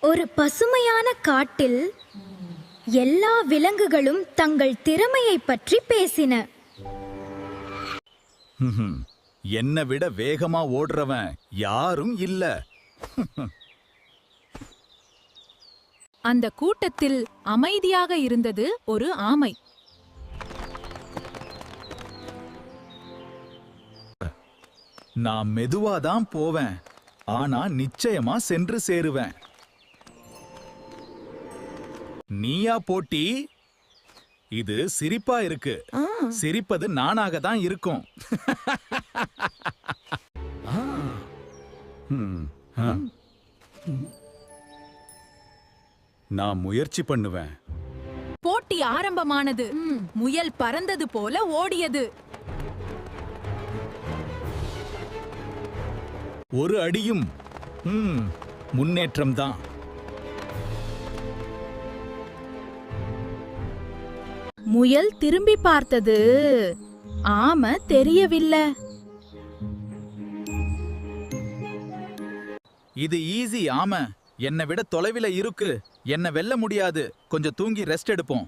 ஒரு பசுமையான காட்டில் எல்லா விலங்குகளும் தங்கள் திறமையை பற்றி பேசின. என்னை விட வேகமா ஓடுறவன் யாரும் இல்ல. அந்த கூட்டத்தில் அமைதியாக இருந்தது ஒரு ஆமை. நான் மெதுவாதான் போவேன், ஆனா நிச்சயமா சென்று சேருவேன். நீயா போட்டி? இது சிரிப்பா இருக்கு. சிரிப்பது நானாக தான் இருக்கும். நான் முயற்சி பண்ணுவேன். போட்டி ஆரம்பமானது. முயல் பறந்தது போல ஓடியது. ஒரு அடியும் முன்னேற்றம் தான். முயல் திரும்பி பார்த்தது. ஆமை தெரியவில்லை. இது ஈஸி. ஆமை என்னை விட தொலைவில இருக்கு. என்ன வெல்ல முடியாது. கொஞ்சம் தூங்கி ரெஸ்ட் எடுப்போம்.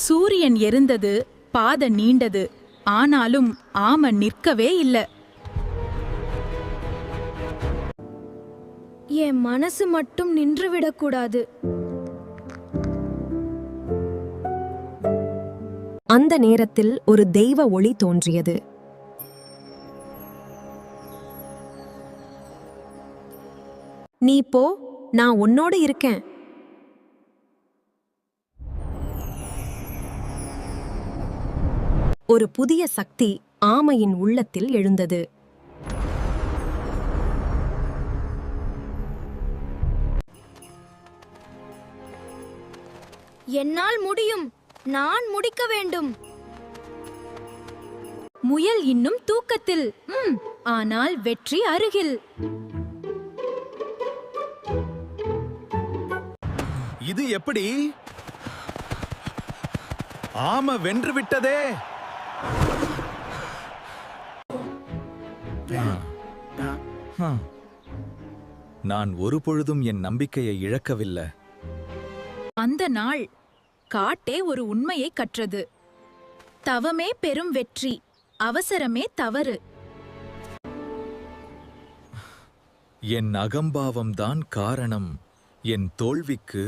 சூரியன் எரிந்தது, பாதை நீண்டது. ஆனாலும் ஆமை நிற்கவே இல்லை. என் மனசு மட்டும் நின்றுவிடக்கூடாது. அந்த நேரத்தில் ஒரு தெய்வ ஒளி தோன்றியது. நீ போ, நான் உன்னோடு இருக்கேன். ஒரு புதிய சக்தி ஆமையின் உள்ளத்தில் எழுந்தது. என்னால் முடியும். நான் முடிக்க வேண்டும். முயல் இன்னும் தூக்கத்தில். ஆனால் வெற்றி அருகில். இது எப்படி? ஆமை வென்று விட்டதே. நான் ஒரு பொழுதும் என் நம்பிக்கையை இழக்கவில்லை. அந்த நாள் காட்டே ஒரு உண்மையை கற்றது. தவமே பெரும் வெற்றி, அவசரமே தவறு. என் அகம்பாவம்தான் காரணம் என் தோல்விக்கு.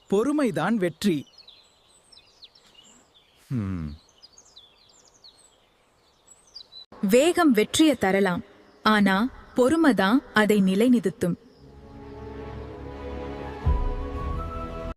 பொறுமைதான் வெற்றி. வேகம் வெற்றியை தரலாம், ஆனா பொறுமைதான் அதை நிலைநிறுத்தும்.